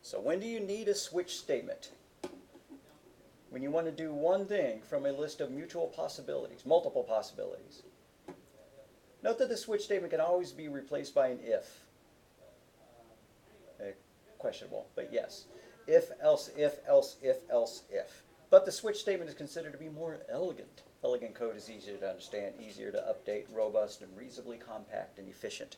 So when do you need a switch statement? When you want to do one thing from a list of mutual possibilities, multiple possibilities. Note that the switch statement can always be replaced by an if. Questionable, but yes. If, else, if, else, if, else, if. But the switch statement is considered to be more elegant. Elegant code is easier to understand, easier to update, robust, and reasonably compact and efficient.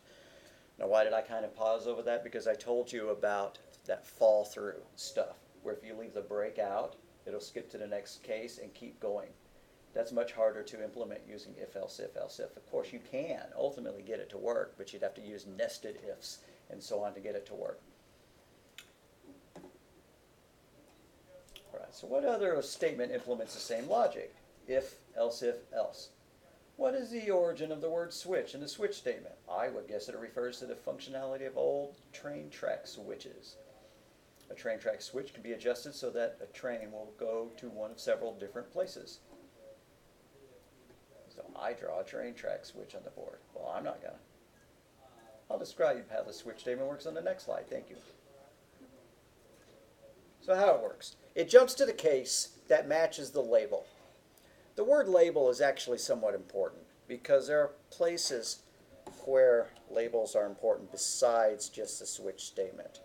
Now, why did I kind of pause over that? Because I told you about that fall through stuff, where if you leave the break out, it'll skip to the next case and keep going. That's much harder to implement using if, else, if, else, if. Of course, you can ultimately get it to work, but you'd have to use nested ifs and so on to get it to work. All right, so what other statement implements the same logic? If, else, else. What is the origin of the word switch in the switch statement? I would guess that it refers to the functionality of old train track switches. A train track switch can be adjusted so that a train will go to one of several different places. So I draw a train track switch on the board. Well, I'm not going to. I'll describe how the switch statement works on the next slide. Thank you. So how it works. It jumps to the case that matches the label. The word label is actually somewhat important because there are places where labels are important besides just the switch statement.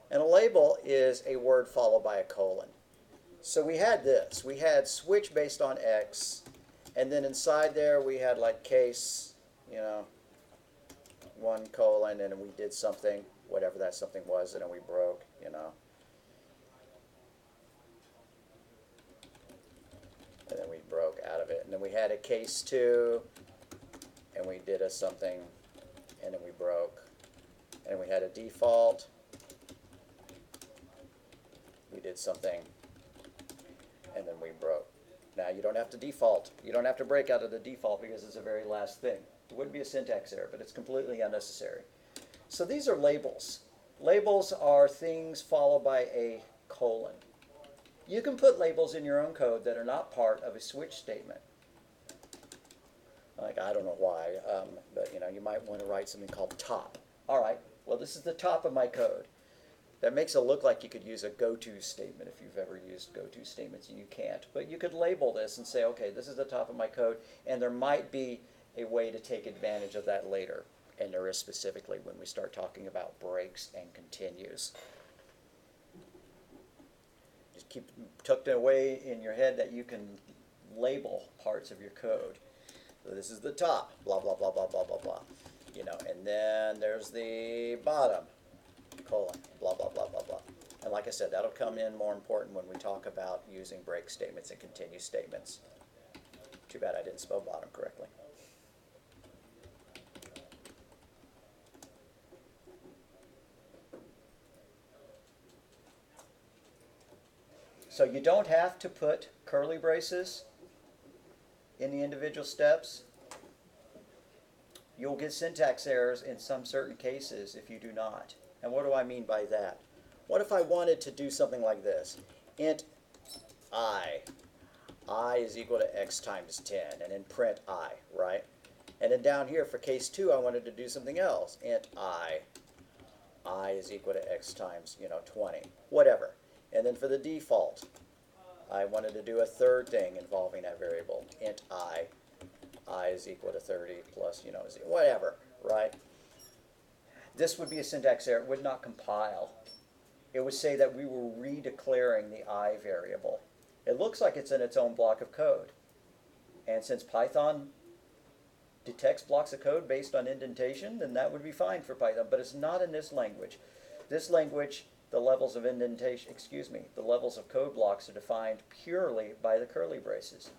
And a label is a word followed by a colon. So we had this. We had switch based on X, and then inside there we had like case, 1 colon, and then we did something, whatever that something was, and then we broke, And then we broke out of it. And then we had a case 2, and we did a something, and then we broke. And then we had a default. We did something, and then we broke. Now, you don't have to default. You don't have to break out of the default because it's the very last thing. It wouldn't be a syntax error, but it's completely unnecessary. So these are labels. Labels are things followed by a colon. You can put labels in your own code that are not part of a switch statement. Like, I don't know why, but you might want to write something called top. All right, well, this is the top of my code. That makes it look like you could use a go-to statement if you've ever used go-to statements, and you can't. But you could label this and say, okay, this is the top of my code, and there might be a way to take advantage of that later. And there is specifically when we start talking about breaks and continues. Just keep tucked away in your head that you can label parts of your code. So this is the top, blah, blah, blah, blah, blah, blah, blah. And then there's the bottom, colon, blah, blah, blah, blah, blah. And like I said, that'll come in more important when we talk about using break statements and continue statements. Too bad I didn't spell bottom correctly. So you don't have to put curly braces in the individual steps. You'll get syntax errors in some certain cases if you do not. And what do I mean by that? What if I wanted to do something like this? Int I is equal to x times 10, and then print I, right? And then down here for case 2, I wanted to do something else. Int I is equal to x times, 20, whatever. And then for the default, I wanted to do a third thing involving that variable. Int I is equal to 30 plus, whatever, right? This would be a syntax error. It would not compile. It would say that we were redeclaring the I variable. It looks like it's in its own block of code. And since Python detects blocks of code based on indentation, then that would be fine for Python. But it's not in this language. This language, the levels of indentation, the levels of code blocks are defined purely by the curly braces.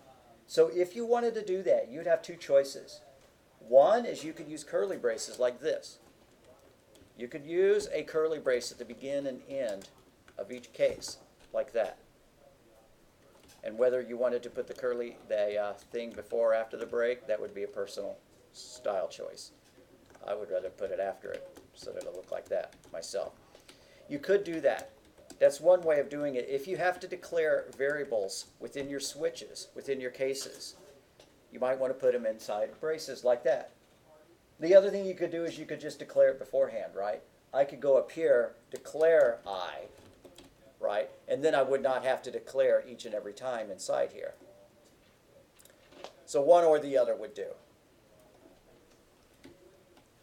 So if you wanted to do that, you'd have two choices. One is you could use curly braces like this. You could use a curly brace at the begin and end of each case, like that. And whether you wanted to put the thing before or after the break, that would be a personal style choice. I would rather put it after it so that it'll look like that myself. You could do that. That's one way of doing it. If you have to declare variables within your switches, within your cases, you might want to put them inside braces like that. The other thing you could do is you could just declare it beforehand, right? I could go up here, declare I, right? And then I would not have to declare each and every time inside here. So one or the other would do.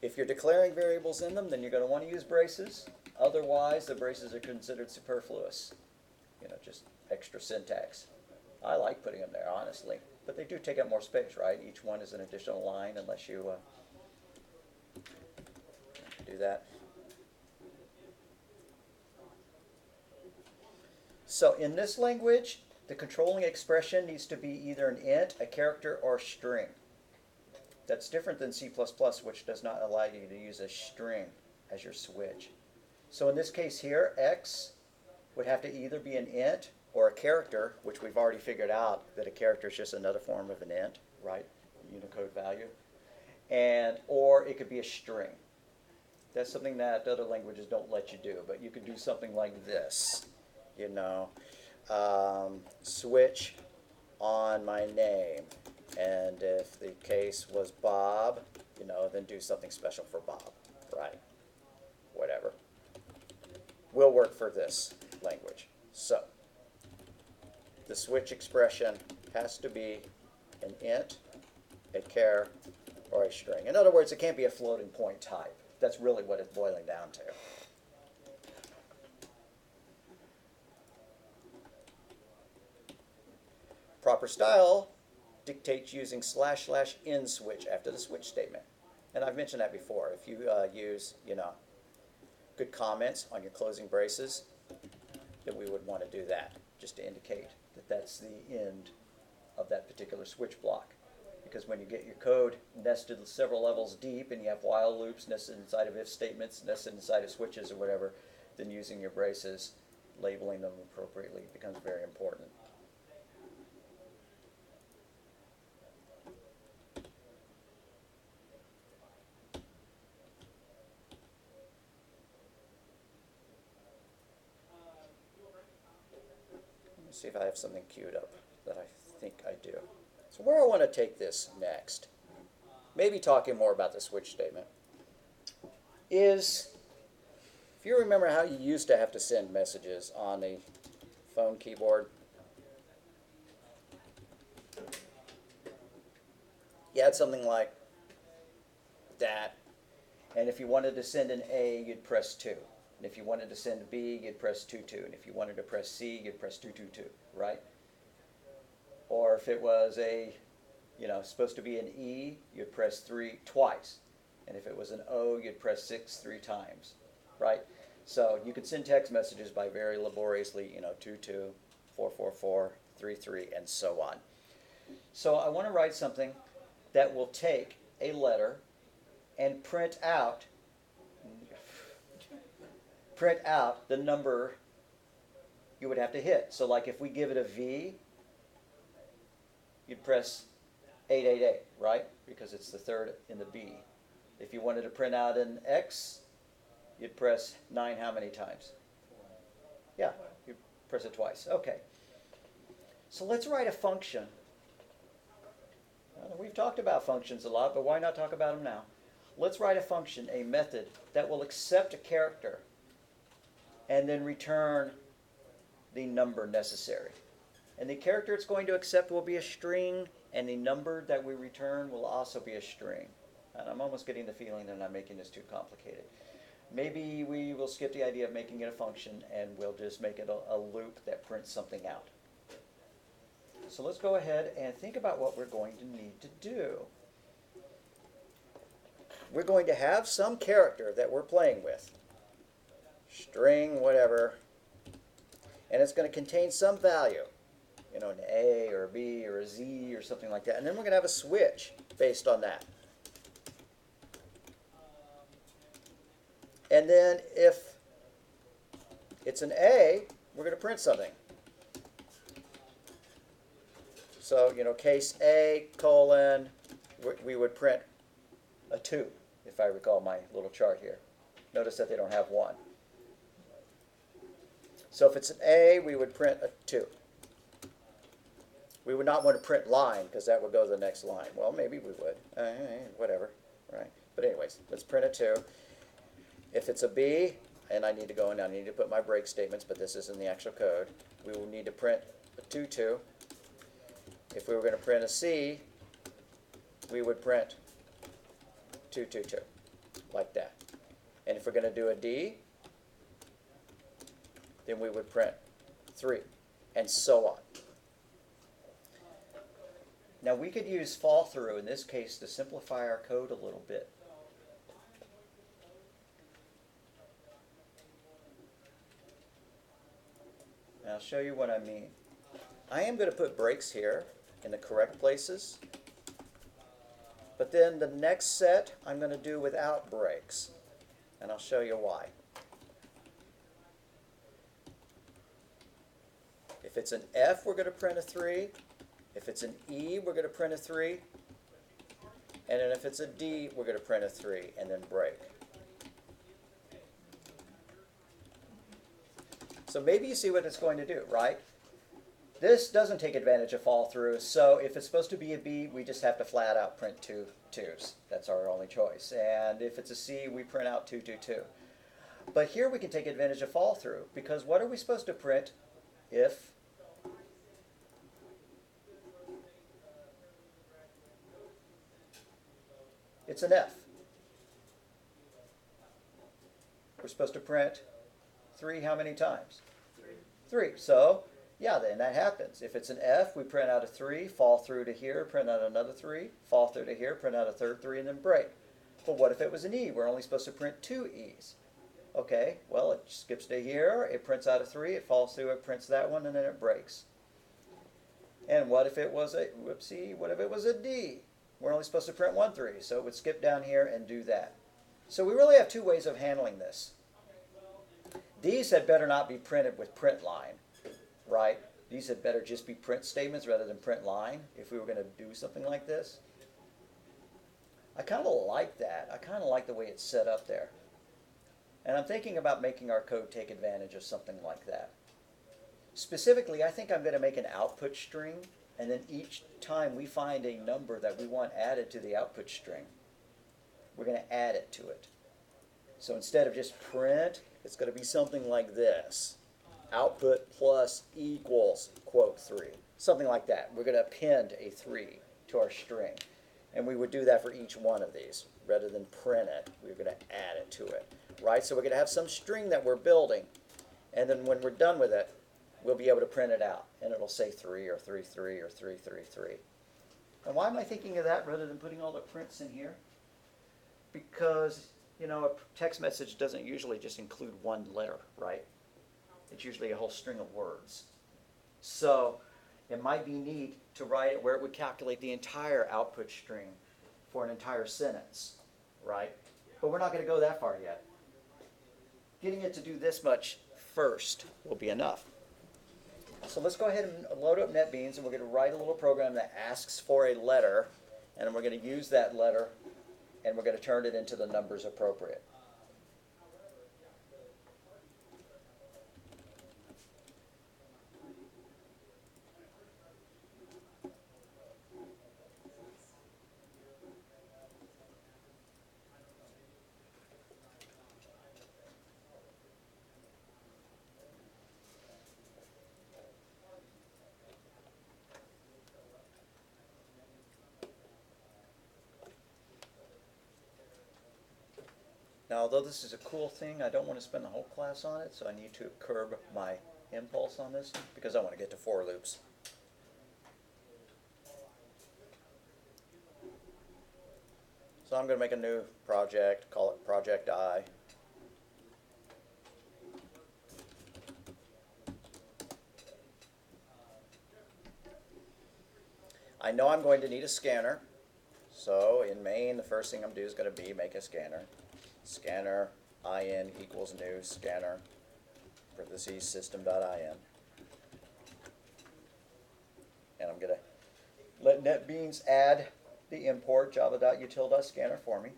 If you're declaring variables in them, then you're going to want to use braces. Otherwise, the braces are considered superfluous. You know, just extra syntax. I like putting them there, honestly. But they do take up more space, right? Each one is an additional line unless you do that. So in this language, the controlling expression needs to be either an int, a character, or a string. That's different than C++, which does not allow you to use a string as your switch. So in this case here, x would have to either be an int or a character, which we've already figured out that a character is just another form of an int, right? Unicode value. And or it could be a string. That's something that other languages don't let you do, but you could do something like this, you know, switch on my name. And if the case was Bob, you know, then do something special for Bob, right? Whatever. Will work for this language. So the switch expression has to be an int, a char, or a string. In other words, it can't be a floating point type. That's really what it's boiling down to. Proper style dictates using / in switch after the switch statement. And I've mentioned that before. If you use, you know, good comments on your closing braces, then we would want to do that, just to indicate that that's the end of that particular switch block. Because when you get your code nested several levels deep and you have while loops nested inside of if statements, nested inside of switches or whatever, then using your braces, labeling them appropriately becomes very important. Let me see if I have something queued up that I think I do. So where I want to take this next, maybe talking more about the switch statement, is, if you remember how you used to have to send messages on the phone keyboard, you had something like that, and if you wanted to send an A, you'd press 2. And if you wanted to send B, you'd press 2, and if you wanted to press C, you'd press 2, right? Or if it was a, you know, supposed to be an E, you'd press 3 twice. And if it was an O, you'd press 6 3 times, right? So you could send text messages by very laboriously, you know, 2, 4, 4, 4, 3, 3, and so on. So I want to write something that will take a letter and print out the number you would have to hit. So like if we give it a V, you'd press 888, right? Because it's the third in the B. If you wanted to print out an X, you'd press 9 how many times? Yeah, you press it twice. Okay. So let's write a function. We've talked about functions a lot, but why not talk about them now? Let's write a function, a method, that will accept a character and then return the number necessary. And the character it's going to accept will be a string, and the number that we return will also be a string. And I'm almost getting the feeling that I'm making this too complicated. Maybe we will skip the idea of making it a function, and we'll just make it a loop that prints something out. So let's go ahead and think about what we're going to need to do. We're going to have some character that we're playing with. String, whatever. And it's going to contain some value. You know, an A or a B or a Z or something like that. And then we're going to have a switch based on that. And then if it's an A, we're going to print something. So, you know, case A, colon, we would print a 2, if I recall my little chart here. Notice that they don't have 1. So if it's an A, we would print a 2. We would not want to print line, because that would go to the next line. Well, maybe we would. Whatever, right? But anyways, let's print a 2. If it's a B, and I need to go in, I need to put my break statements, but this isn't the actual code, we will need to print a 2-2. If we were going to print a C, we would print 2-2-2, like that. And if we're going to do a D, then we would print 3, and so on. Now we could use fall through in this case to simplify our code a little bit. And I'll show you what I mean. I am going to put breaks here in the correct places, but then the next set I'm going to do without breaks, and I'll show you why. If it's an F, we're going to print a 3. If it's an E, we're going to print a 3. And then if it's a D, we're going to print a 3 and then break. So maybe you see what it's going to do, right? This doesn't take advantage of fall through, so if it's supposed to be a B, we just have to flat out print 2 2s. That's our only choice. And if it's a C, we print out 2 2 2. But here we can take advantage of fall through, because what are we supposed to print if it's an F? We're supposed to print 3 how many times? 3. So, yeah, then that happens. If it's an F, we print out a 3, fall through to here, print out another 3, fall through to here, print out a third 3, and then break. But what if it was an E? We're only supposed to print 2 E's. Okay, well, it skips to here, it prints out a 3, it falls through, it prints that one, and then it breaks. And what if it was a, whoopsie, what if it was a D? We're only supposed to print 1 3, so it would skip down here and do that. So we really have 2 ways of handling this. These had better not be printed with print line, right? These had better just be print statements rather than print line if we were going to do something like this. I kind of like that. I kind of like the way it's set up there. And I'm thinking about making our code take advantage of something like that. Specifically, I think I'm going to make an output string, and then each time we find a number that we want added to the output string, we're going to add it to it. So instead of just print, it's going to be something like this. Output plus equals, quote 3. Something like that. We're going to append a 3 to our string. And we would do that for each one of these. Rather than print it, we're going to add it to it. Right? So we're going to have some string that we're building. And then when we're done with it, we'll be able to print it out. And it'll say 3 or 3 3 or 3 3 3. And why am I thinking of that rather than putting all the prints in here? Because, you know, a text message doesn't usually just include one letter, right? It's usually a whole string of words. So it might be neat to write it where it would calculate the entire output string for an entire sentence, right? But we're not going to go that far yet. Getting it to do this much first will be enough. So let's go ahead and load up NetBeans, and we're going to write a little program that asks for a letter, and we're going to use that letter, and we're going to turn it into the numbers appropriate. Now, although this is a cool thing, I don't want to spend the whole class on it, so I need to curb my impulse on this because I want to get to for loops. So I'm going to make a new project, call it Project I. I know I'm going to need a scanner, so in main, the first thing I'm going to do is going to be make a scanner. Scanner in equals new scanner parentheses system.in. And I'm going to let NetBeans add the import java.util.scanner for me.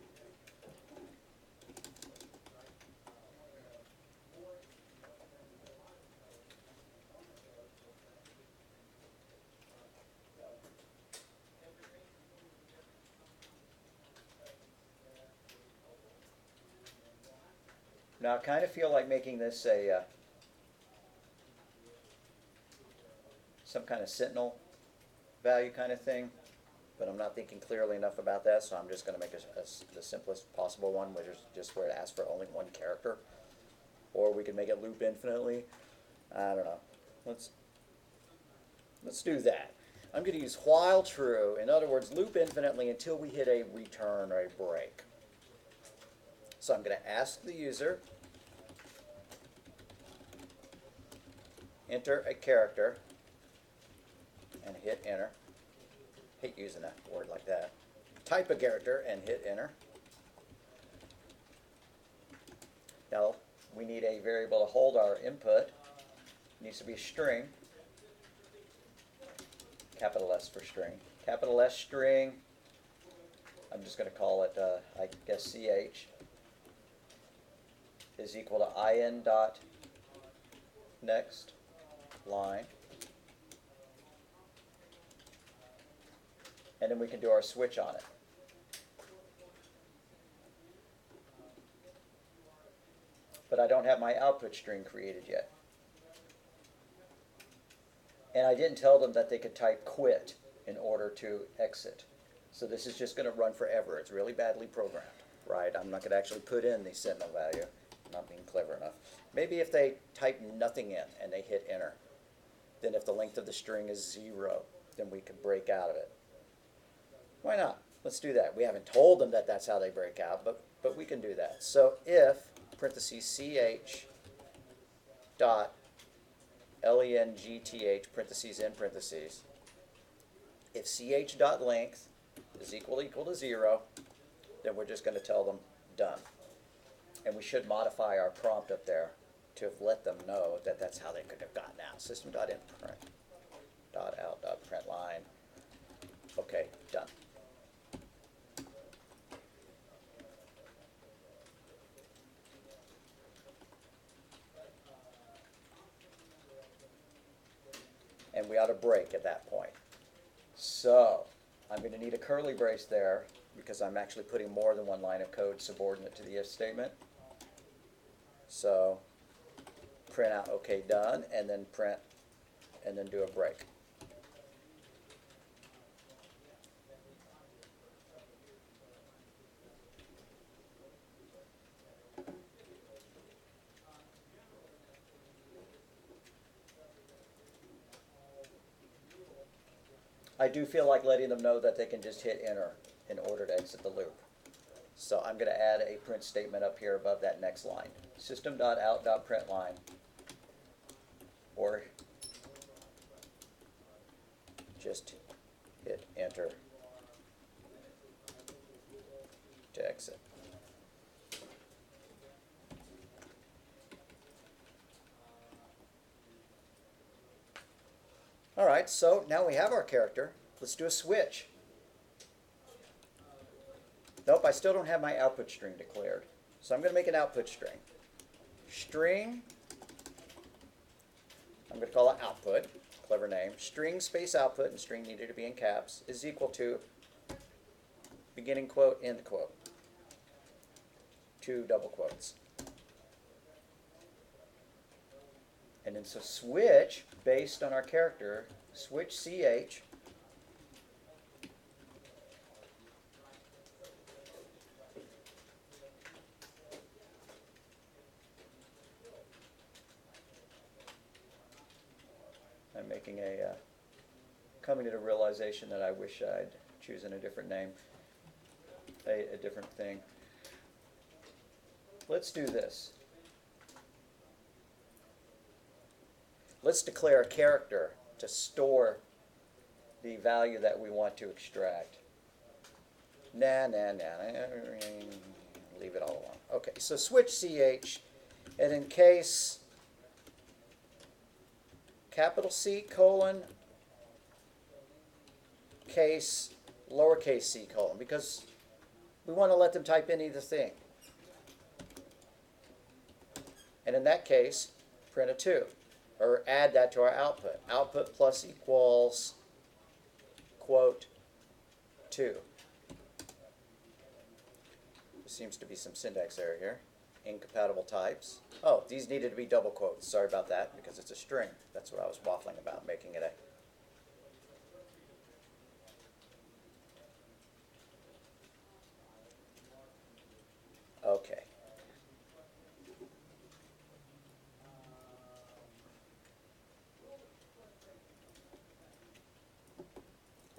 Now I kind of feel like making this a some kind of sentinel value kind of thing, but I'm not thinking clearly enough about that, so I'm just going to make the simplest possible one, which is just where it asks for only one character. Or we could make it loop infinitely. I don't know. Let's do that. I'm going to use while true. In other words, loop infinitely until we hit a return or a break. So I'm going to ask the user, enter a character, and hit enter. Hate using a word like that. Type a character and hit enter. Now we need a variable to hold our input. It needs to be a string. Capital S for string. Capital S string. I'm just going to call it, I guess, ch is equal to in dot next line. And then we can do our switch on it. But I don't have my output string created yet. And I didn't tell them that they could type quit in order to exit. So this is just going to run forever. It's really badly programmed, right? I'm not going to actually put in the sentinel value. I'm not being clever enough. Maybe if they type nothing in and they hit enter, then if the length of the string is 0, then we could break out of it. Why not? Let's do that. We haven't told them that that's how they break out, but we can do that. So if, parentheses, ch dot length, parentheses in parentheses, if ch dot length is equal to 0, then we're just going to tell them done. And we should modify our prompt up there to have let them know that that's how they could have gotten out. System.in.print.out.println. Okay, done. And we ought to break at that point. So I'm going to need a curly brace there because I'm actually putting more than one line of code subordinate to the if statement. So print out OK done, and then print, and then do a break. I do feel like letting them know that they can just hit enter in order to exit the loop. So I'm going to add a print statement up here above that next line. System.out.println, or just hit enter to exit. All right, so now we have our character. Let's do a switch. Nope, I still don't have my output string declared. So I'm going to make an output string. String, I'm going to call it output, clever name. String space output, and string needed to be in caps, is equal to beginning quote, end quote. 2 double quotes. And then so switch, based on our character, switch ch. I'm making a, coming to the realization that I wish I'd chosen a different name, a different thing. Let's do this. Let's declare a character to store the value that we want to extract. Leave it all alone. Okay, so switch ch, and in case capital C colon, case lowercase c colon, because we want to let them type in either thing. And in that case, print a 2. Or add that to our output. Output plus equals quote 2. There seems to be some syntax error here. incompatible types. Oh, these needed to be double quotes. Sorry about that, because it's a string. That's what I was waffling about, making it a... Okay.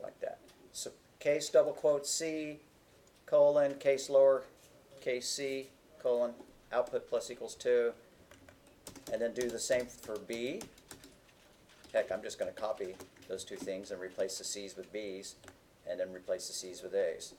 Like that. So case double quote C, colon, case lower case C, colon, output plus equals 2. And then do the same for B. Heck, I'm just going to copy those two things and replace the C's with B's, and then replace the C's with A's.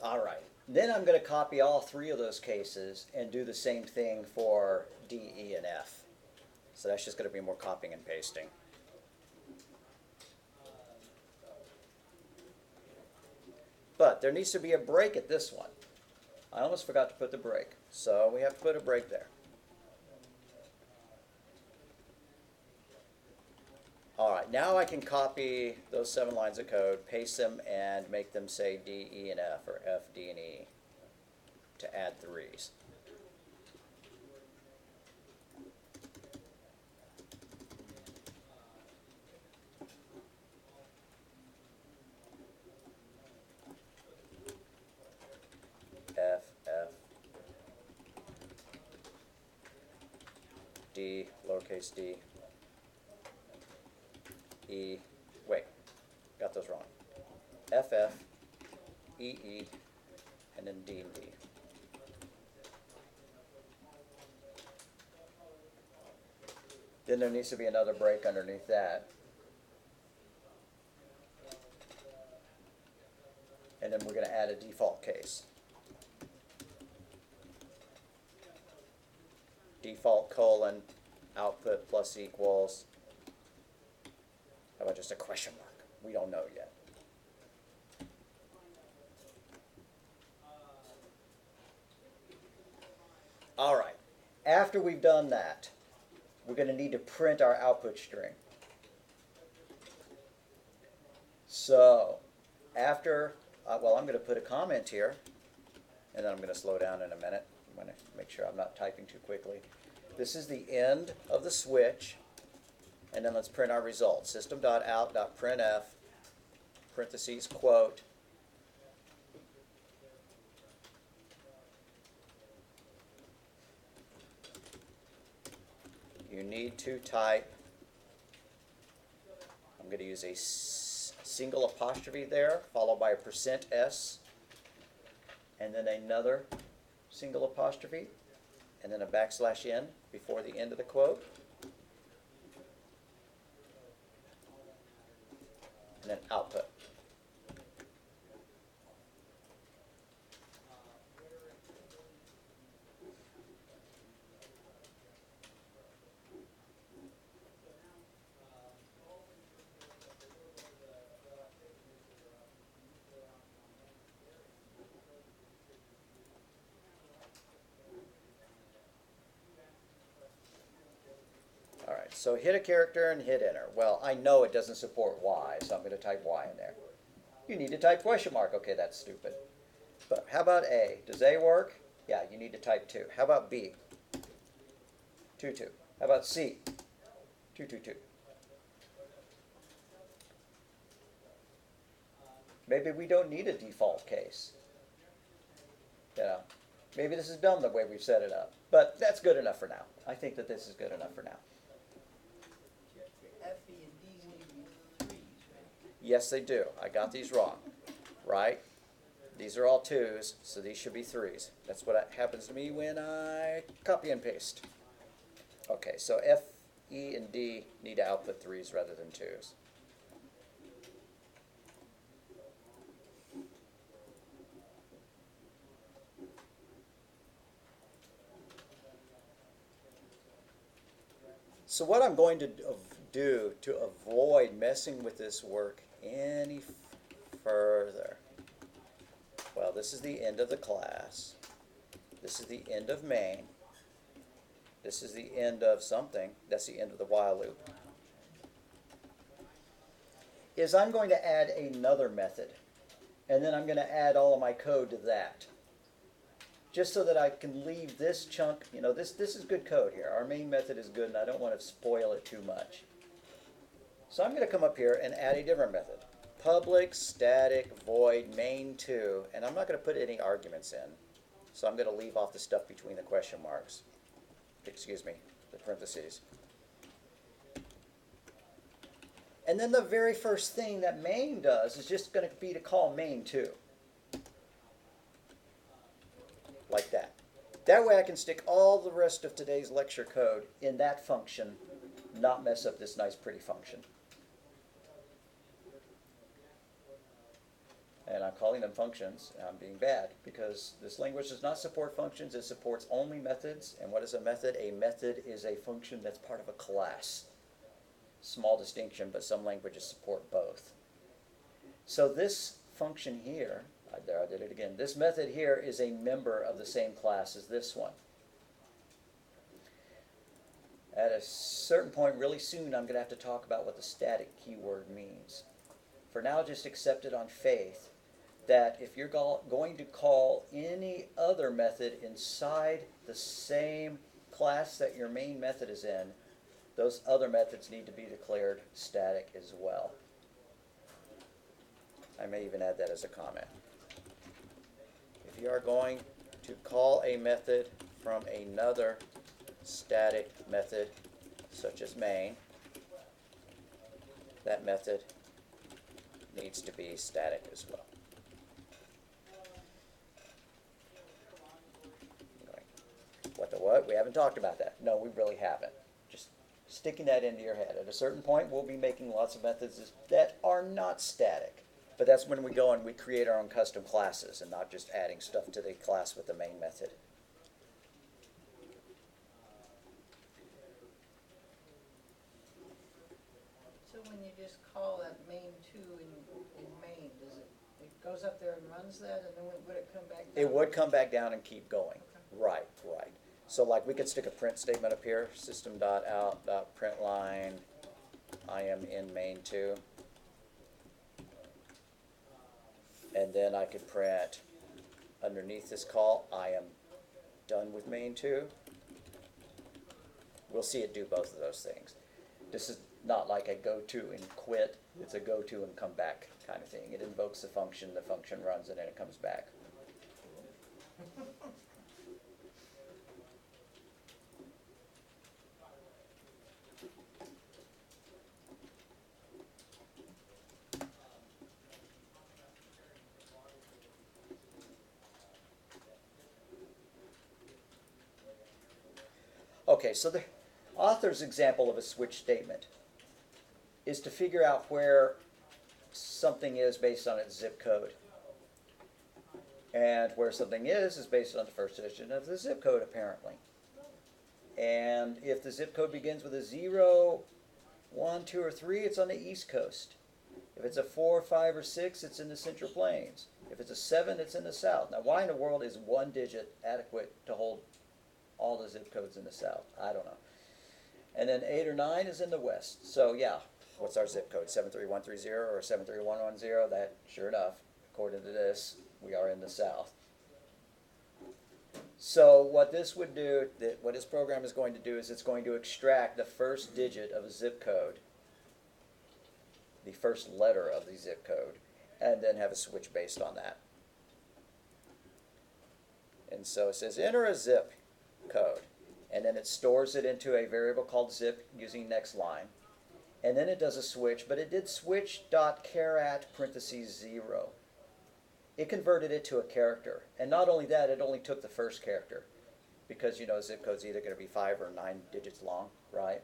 All right. Then I'm going to copy all three of those cases and do the same thing for D, E, and F. So that's just going to be more copying and pasting. But there needs to be a break at this one. I almost forgot to put the break. So we have to put a break there. All right, now I can copy those 7 lines of code, paste them, and make them say D, E, and F, or F, D, and E, to add 3s. F, F, D, lowercase d, E, wait, got those wrong. F, F, E, E, and then D and D. Then there needs to be another break underneath that. And then we're going to add a default case. Default colon, output plus equals. How about just a question mark? We don't know yet. All right. After we've done that, we're going to need to print our output string. So after, well, I'm going to put a comment here, and then I'm going to slow down in a minute. I'm going to make sure I'm not typing too quickly. This is the end of the switch, and then let's print our result. System.out.printf, parentheses, quote, you need to type, I'm going to use a single apostrophe there, followed by a %s, and then another single apostrophe, and then a \n before the end of the quote, and then output. So hit a character and hit enter. Well, I know it doesn't support Y, so I'm going to type Y in there. You need to type question mark. Okay, that's stupid. But how about A? Does A work? Yeah, you need to type 2. How about B? 2, 2. How about C? 2, 2, 2. Maybe we don't need a default case. You know, maybe this is dumb the way we've set it up. But that's good enough for now. I think that this is good enough for now. Yes, they do. I got these wrong, right? These are all 2s, so these should be 3s. That's what happens to me when I copy and paste. Okay, so F, E, and D need to output 3s rather than 2s. So what I'm going to do to avoid messing with this work any further well, this is the end of the class. This is the end of main. This is the end of something. That's the end of the while loop. Is I'm going to add another method. And then I'm going to add all of my code to that. Just so that I can leave this chunk, you know, this is good code here. Our main method is good and I don't want to spoil it too much. So I'm going to come up here and add a different method. Public static void main2, and I'm not going to put any arguments in. So I'm going to leave off the stuff between the question marks. Excuse me, the parentheses. And then the very first thing that main does is just going to be to call main2. Like that. That way I can stick all the rest of today's lecture code in that function, not mess up this nice pretty function. And I'm calling them functions, and I'm being bad, because this language does not support functions, it supports only methods. And what is a method? A method is a function that's part of a class. Small distinction, but some languages support both. So this function here, there I did it again, this method here is a member of the same class as this one. At a certain point really soon I'm going to have to talk about what the static keyword means. For now, just accept it on faith that if you're going to call any other method inside the same class that your main method is in, those other methods need to be declared static as well. I may even add that as a comment. If you are going to call a method from another static method, such as main, that method needs to be static as well. What the what? We haven't talked about that. No, we really haven't. Just sticking that into your head. At a certain point, we'll be making lots of methods that are not static. But that's when we go and we create our own custom classes and not just adding stuff to the class with the main method. So when you just call that main2 in main, does it goes up there and runs that, and then would it come back down? It would come back down and keep going. Okay. Right, right. So like we could stick a print statement up here, system.out.println, I am in main2. And then I could print underneath this call, I am done with main2. We'll see it do both of those things. This is not like a go to and quit. It's a go to and come back kind of thing. It invokes the function runs, and then it comes back. Okay, so the author's example of a switch statement is to figure out where something is based on its zip code. And where something is based on the first digit of the zip code, apparently. And if the zip code begins with a 0, 1, 2, or 3, it's on the East Coast. If it's a 4, 5, or 6, it's in the Central Plains. If it's a 7, it's in the South. Now, why in the world is one digit adequate to hold all the zip codes in the South? I don't know. And then 8 or 9 is in the West. So yeah, what's our zip code? 73130 or 73110? That, sure enough, according to this, we are in the South. So what this would do, what this program is going to do, is it's going to extract the first digit of a zip code, the first letter of the zip code, and then have a switch based on that. And so it says enter a zip code, and then it stores it into a variable called zip using next line, and then it does a switch, but it did switch.char@ parentheses 0. It converted it to a character, and not only that, it only took the first character, because you know zip code's either going to be 5 or 9 digits long, right?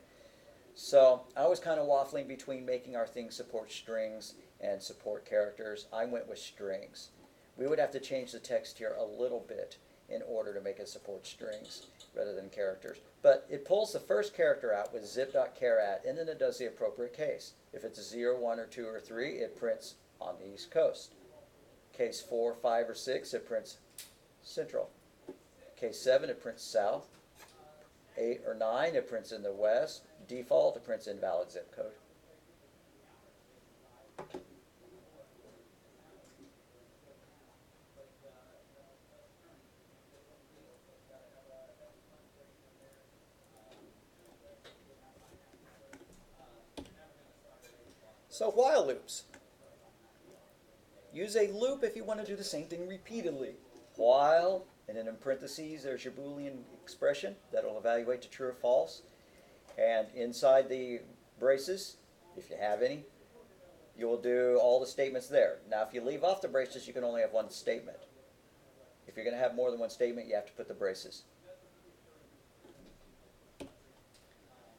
So I was kind of waffling between making our thing support strings and support characters. I went with strings. We would have to change the text here a little bit in order to make it support strings rather than characters. But it pulls the first character out with zip.char@, and then it does the appropriate case. If it's a 0, 1, or 2, or 3, it prints on the East Coast. Case 4, 5, or 6, it prints central. Case 7, it prints south. 8 or 9, it prints in the west. Default, it prints invalid zip code. So while loops. Use a loop if you want to do the same thing repeatedly. While, and then in parentheses, there's your Boolean expression that'll evaluate to true or false. And inside the braces, if you have any, you will do all the statements there. Now, if you leave off the braces, you can only have one statement. If you're going to have more than one statement, you have to put the braces.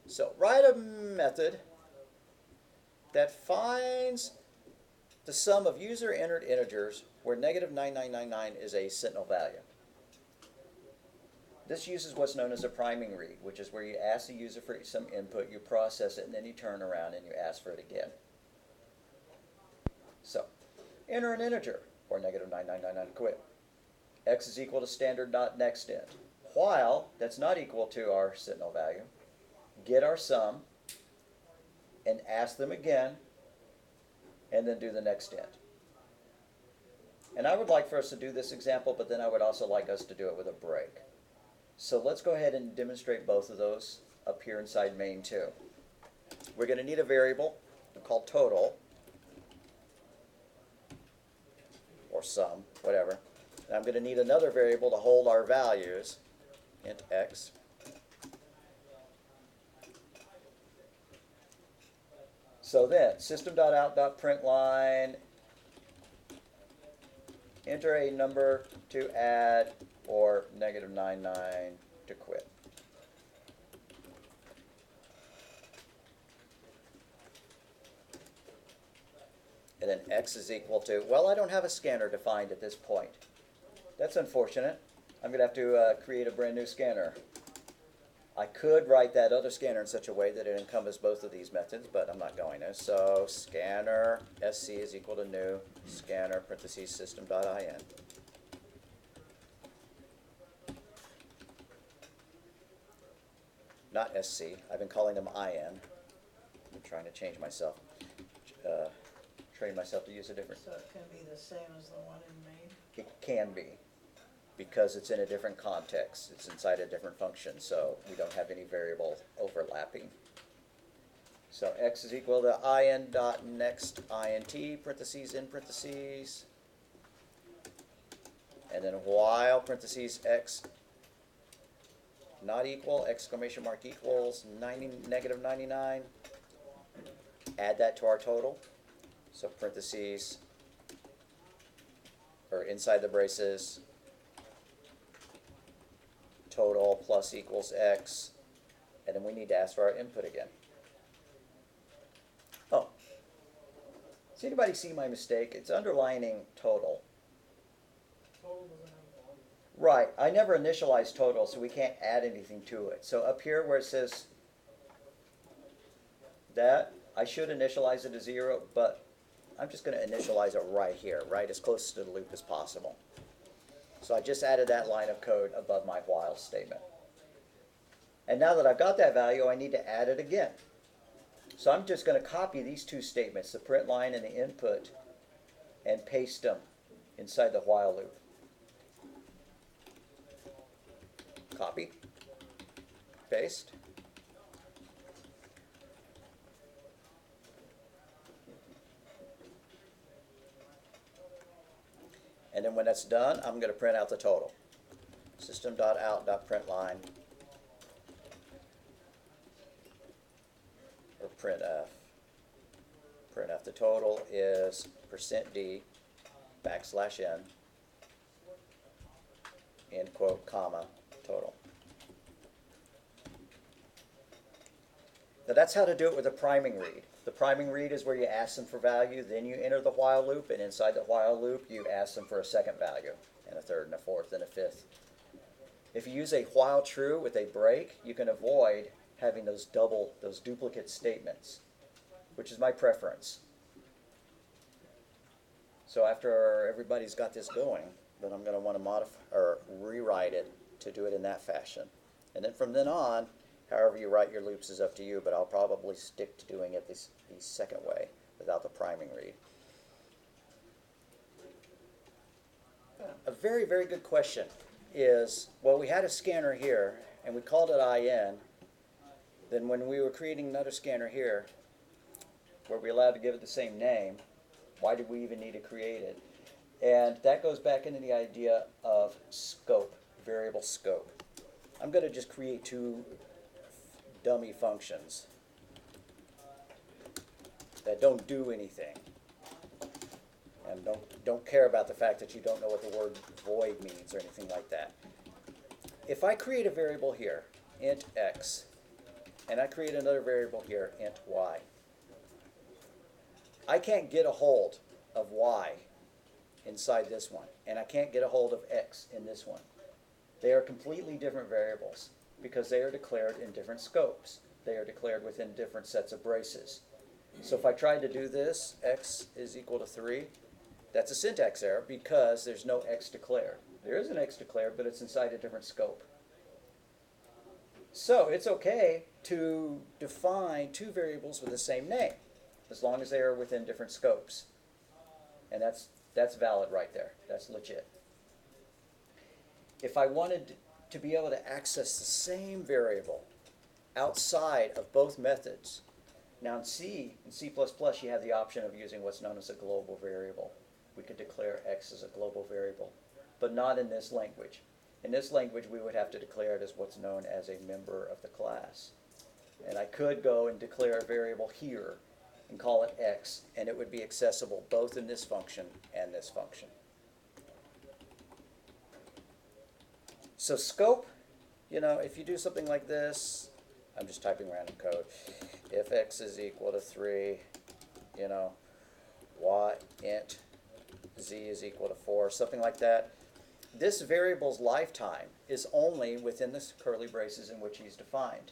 So write a method that finds the sum of user-entered integers where negative 9999 is a sentinel value. This uses what's known as a priming read, which is where you ask the user for some input, you process it, and then you turn around and you ask for it again. So, enter an integer, or negative 9999 quit. X is equal to standard dot next int. While that's not equal to our sentinel value, get our sum, and ask them again, and then do the next int. And I would like for us to do this example, but then I would also like us to do it with a break. So let's go ahead and demonstrate both of those up here inside main 2. We're going to need a variable called total, or sum, whatever. And I'm going to need another variable to hold our values, int x. So then, system.out.println, enter a number to add, or negative 99 to quit. And then x is equal to, well, I don't have a scanner defined at this point. That's unfortunate. I'm going to have to create a brand new scanner. I could write that other scanner in such a way that it encompasses both of these methods, but I'm not going to. So scanner sc is equal to new scanner parentheses system.in. Not sc. I've been calling them in. I'm trying to change myself. Train myself to use a different. So it can be the same as the one in main? It can be, because it's in a different context. It's inside a different function, so we don't have any variable overlapping. So x is equal to in dot next int parentheses in parentheses, and then while parentheses x not equal exclamation mark equals negative 99. Add that to our total. So parentheses, or inside the braces, total plus equals x, and then we need to ask for our input again. Oh, does anybody see my mistake? It's underlining total. Right, I never initialized total, so we can't add anything to it. So up here where it says that, I should initialize it to 0, but I'm just going to initialize it right here, right as close to the loop as possible. So I just added that line of code above my while statement. And now that I've got that value, I need to add it again. So I'm just going to copy these two statements, the print line and the input, and paste them inside the while loop. Copy, paste. And then when that's done, I'm going to print out the total. System.out.println, or printf. Printf, the total is %d \n, end quote, comma, total. Now that's how to do it with a priming read. The priming read is where you ask them for value, then you enter the while loop, and inside the while loop you ask them for a second value, and a third, and a fourth, and a fifth. If you use a while true with a break, you can avoid having those duplicate statements, which is my preference. So after everybody's got this going, then I'm going to want to modify or rewrite it to do it in that fashion. And then from then on, however you write your loops is up to you, but I'll probably stick to doing it the second way without the priming read. A very, very good question is, well, we had a scanner here, and we called it IN. Then when we were creating another scanner here, were we allowed to give it the same name? Why did we even need to create it? And that goes back into the idea of scope, variable scope. I'm going to just create two dummy functions that don't do anything. And don't care about the fact that you don't know what the word void means or anything like that. If I create a variable here, int x, and I create another variable here, int y, I can't get a hold of y inside this one, and I can't get a hold of x in this one. They are completely different variables because they are declared in different scopes. They are declared within different sets of braces. So if I tried to do this, x is equal to 3, that's a syntax error because there's no x declared. There is an x declared, but it's inside a different scope. So it's okay to define two variables with the same name as long as they are within different scopes. And that's valid right there. That's legit. If I wanted to be able to access the same variable outside of both methods, now in C you have the option of using what's known as a global variable. We could declare x as a global variable, but not in this language. In this language, we would have to declare it as what's known as a member of the class. And I could go and declare a variable here and call it x, and it would be accessible both in this function and this function. So scope, if you do something like this, I'm just typing random code. If x is equal to 3, y int z is equal to 4, something like that. This variable's lifetime is only within the curly braces in which he's defined.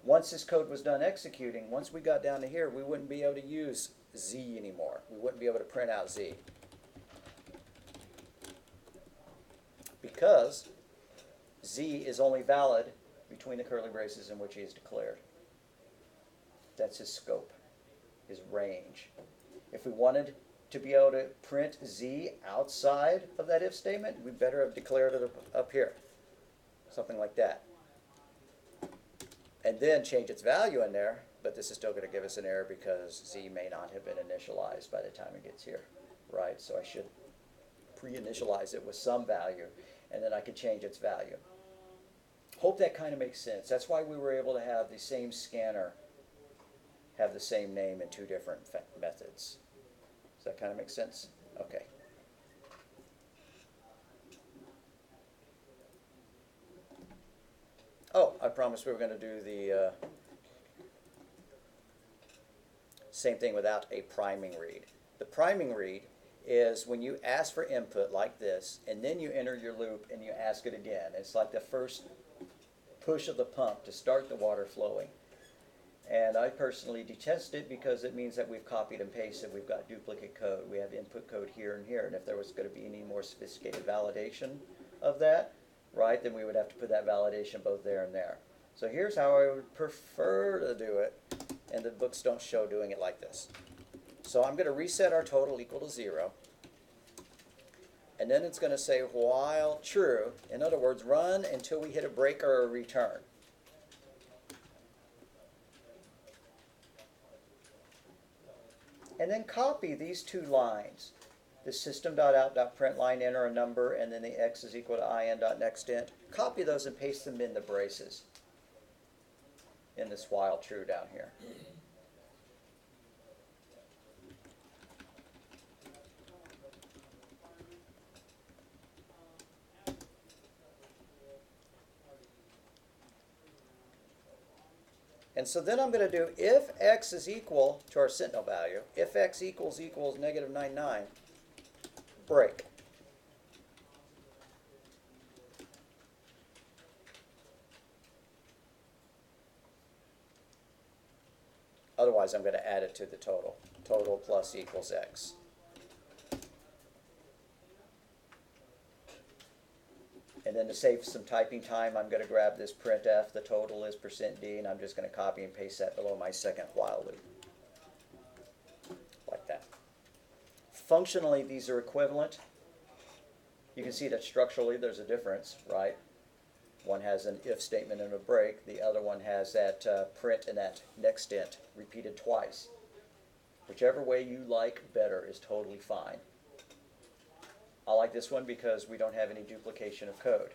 Once this code was done executing, once we got down to here, we wouldn't be able to use z anymore. We wouldn't be able to print out z. Because z is only valid between the curly braces in which he is declared. That's his scope, his range. If we wanted to be able to print z outside of that if statement, we better have declared it up here. Something like that. And then change its value in there, but this is still going to give us an error because z may not have been initialized by the time it gets here, right? So I should pre-initialize it with some value, and then I could change its value. Hope that kind of makes sense. That's why we were able to have the same scanner have the same name in two different methods. Does that kind of make sense? Okay. Oh, I promised we were going to do the same thing without a priming read. The priming read is when you ask for input like this, and then you enter your loop and you ask it again. It's like the first push of the pump to start the water flowing. And I personally detest it because it means that we've copied and pasted. We've got duplicate code. We have input code here and here. And if there was going to be any more sophisticated validation of that, right, then we would have to put that validation both there and there. So here's how I would prefer to do it. And the books don't show doing it like this. So I'm going to reset our total equal to 0. And then it's going to say while true. In other words, run until we hit a break or a return. And then copy these two lines. The system.out.println, enter a number, and then the x is equal to in.nextInt. Copy those and paste them in the braces in this while true down here. And so then I'm going to do if x is equal to our sentinel value, if x equals -99, break. Otherwise, I'm going to add it to the total. Total plus equals x. And then to save some typing time, I'm going to grab this printf, the total is %d, and I'm just going to copy and paste that below my second while loop. Like that. Functionally, these are equivalent. You can see that structurally there's a difference, right? One has an if statement and a break. The other one has that print and that next int repeated twice. Whichever way you like better is totally fine. I like this one because we don't have any duplication of code.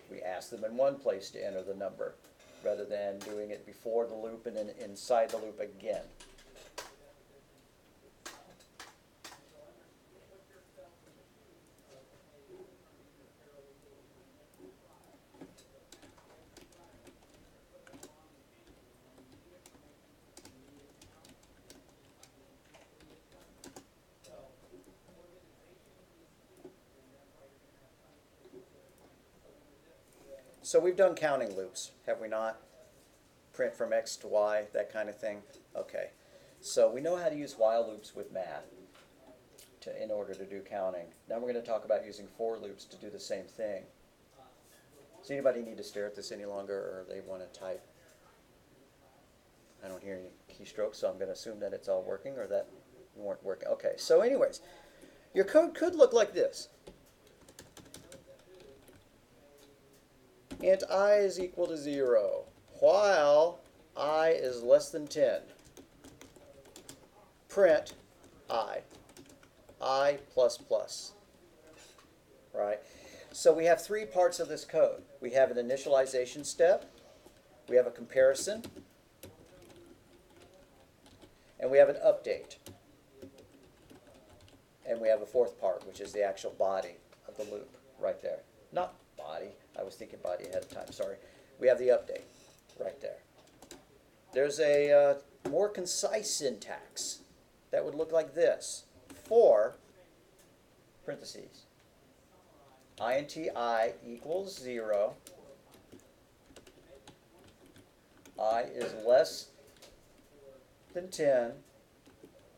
We ask them in one place to enter the number rather than doing it before the loop and then inside the loop again. So we've done counting loops, have we not? Print from X to Y, that kind of thing. Okay. So we know how to use while loops with math in order to do counting. Now we're going to talk about using for loops to do the same thing. Does anybody need to stare at this any longer, or they want to type? I don't hear any keystrokes, so I'm going to assume that it's all working, or that you weren't working. Okay, so anyways, your code could look like this. Int I is equal to 0, while I is less than 10. Print I plus plus. Right? So we have three parts of this code. We have an initialization step, we have a comparison, and we have an update. And we have a fourth part, which is the actual body of the loop right there. Not body. I was thinking body ahead of time, sorry. We have the update right there. There's a more concise syntax that would look like this. For, parentheses, int I equals 0, I is less than 10,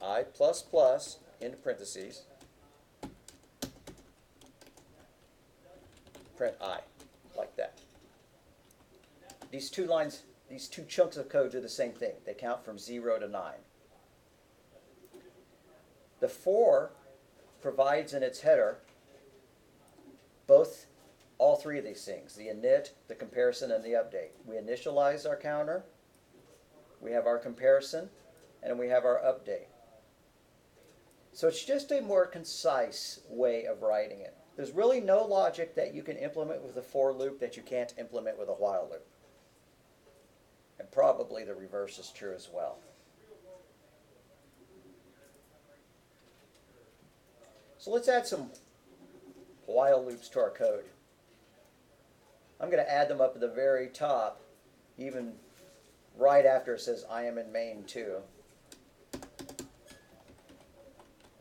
I plus plus, into parentheses, print I, like that. These two lines, these two chunks of code do the same thing. They count from 0 to 9. The for provides in its header all three of these things, the init, the comparison, and the update. We initialize our counter, we have our comparison, and we have our update. So it's just a more concise way of writing it. There's really no logic that you can implement with a for loop that you can't implement with a while loop. And probably the reverse is true as well. So let's add some while loops to our code. I'm going to add them up at the very top, even right after it says I am in main 2.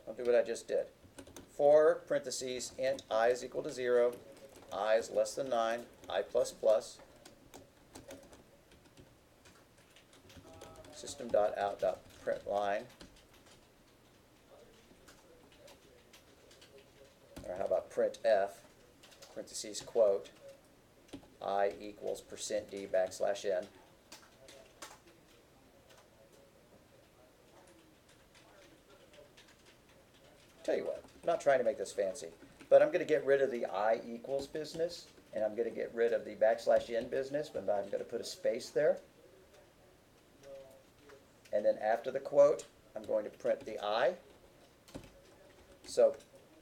I'll do what I just did. For, parentheses, int I is equal to 0, I is less than 9, I plus plus, system.out.println, or how about printf, parentheses, quote, I equals %d \n. Tell you what, I'm not trying to make this fancy, but I'm going to get rid of the I equals business, and I'm going to get rid of the \n business, but I'm going to put a space there. And then after the quote, I'm going to print the I. So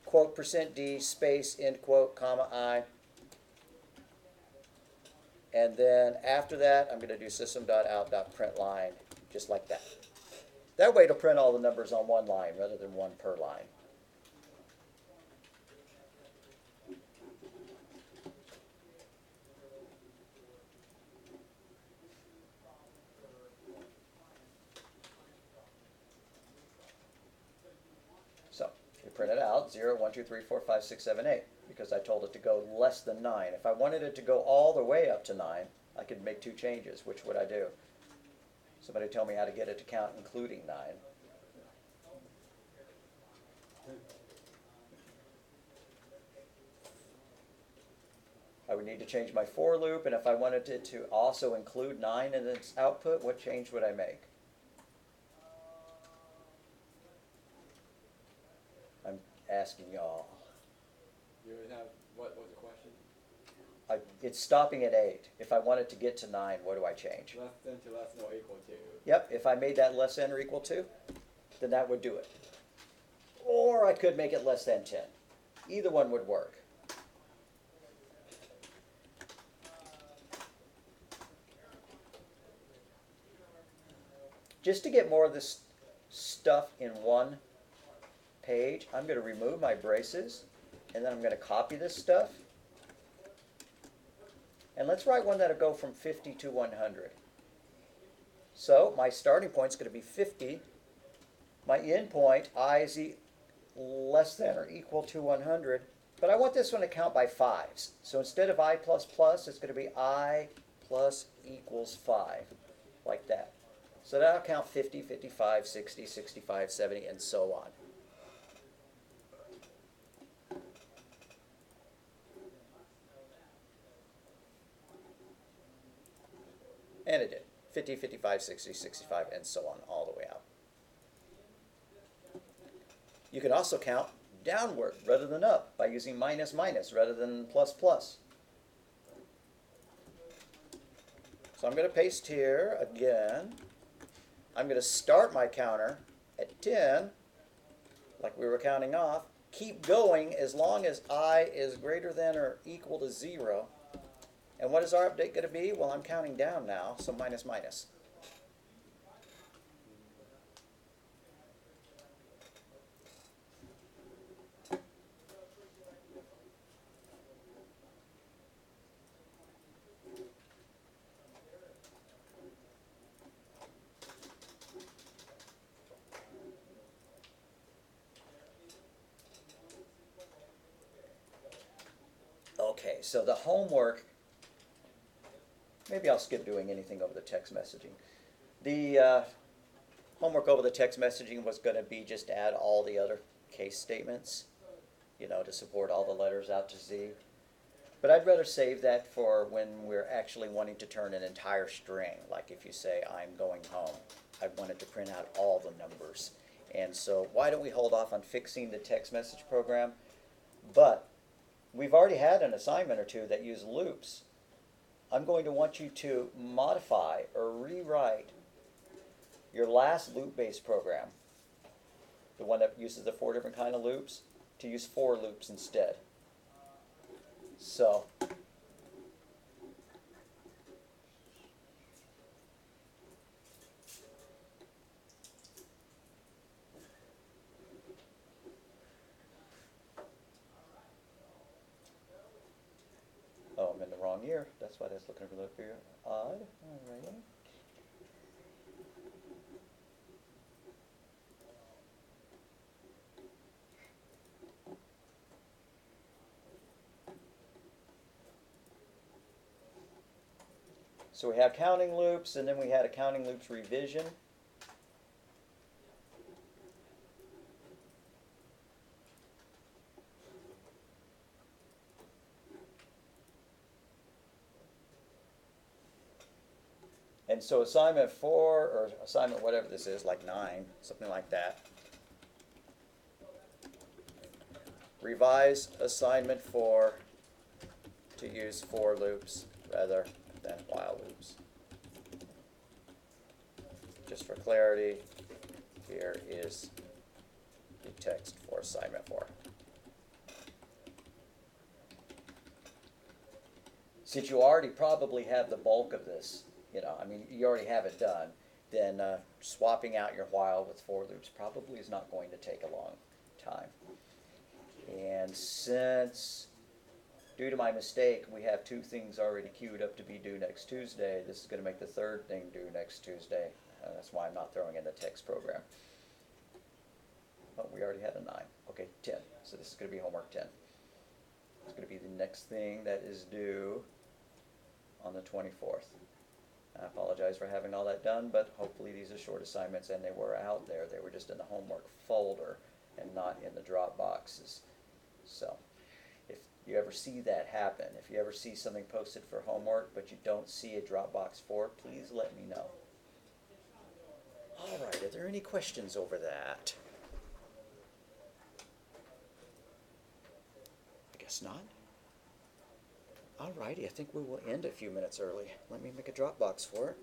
quote %d space end quote comma I. And then after that, I'm going to do system.out.println, just like that. That way it'll print all the numbers on one line rather than one per line. So we print it out, 0, 1, 2, 3, 4, 5, 6, 7, 8, because I told it to go less than 9. If I wanted it to go all the way up to 9, I could make two changes. Which would I do? Somebody tell me how to get it to count including 9. I would need to change my for loop, and if I wanted it to also include 9 in its output, what change would I make? I'm asking y'all. You would have, what was the question? It's stopping at 8. If I wanted to get to 9, what do I change? Less than to less than or equal to. Yep, if I made that less than or equal to, then that would do it. Or I could make it less than 10. Either one would work. Just to get more of this stuff in one page, I'm going to remove my braces, and then I'm going to copy this stuff. And let's write one that'll go from 50 to 100. So my starting point is going to be 50. My end point, I is less than or equal to 100. But I want this one to count by 5s. So instead of I plus plus, it's going to be I plus equals 5, like that. So that'll count 50, 55, 60, 65, 70, and so on. And it did. 50, 55, 60, 65, and so on, all the way out. You can also count downward rather than up by using minus minus rather than plus plus. So I'm going to paste here again. I'm going to start my counter at 10, like we were counting off. Keep going as long as I is greater than or equal to 0. And what is our update going to be? Well, I'm counting down now, so minus minus. Okay, so the homework, maybe I'll skip doing anything over the text messaging. The homework over the text messaging was going to be just to add all the other case statements, to support all the letters out to Z. But I'd rather save that for when we're actually wanting to turn an entire string. Like if you say, I'm going home, I wanted to print out all the numbers. And so why don't we hold off on fixing the text message program? But we've already had an assignment or two that use loops. I'm going to want you to modify or rewrite your last loop-based program, the one that uses the 4 different kind of loops, to use 4 loops instead. So oh, I'm in the wrong year. That's why that's looking a little bit odd. Alrighty. So we have counting loops, and then we had a counting loops revision. And so assignment 4, or assignment whatever this is, like 9, something like that. Revise assignment 4 to use 4 loops rather than while loops. Just for clarity, here is the text for assignment 4. Since you already probably have the bulk of this, you already have it done, then swapping out your while with 4 loops probably is not going to take a long time. And since, due to my mistake, we have 2 things already queued up to be due next Tuesday, this is going to make the 3rd thing due next Tuesday. That's why I'm not throwing in the text program. Oh, we already had a 9. Okay, 10. So this is going to be homework 10. It's going to be the next thing that is due on the 24th. I apologize for having all that done, but hopefully these are short assignments and they were out there. They were just in the homework folder and not in the drop boxes. So if you ever see that happen, if you ever see something posted for homework but you don't see a Dropbox for it, please let me know. All right, are there any questions over that? I guess not. All righty, I think we will end a few minutes early. Let me make a Dropbox for it.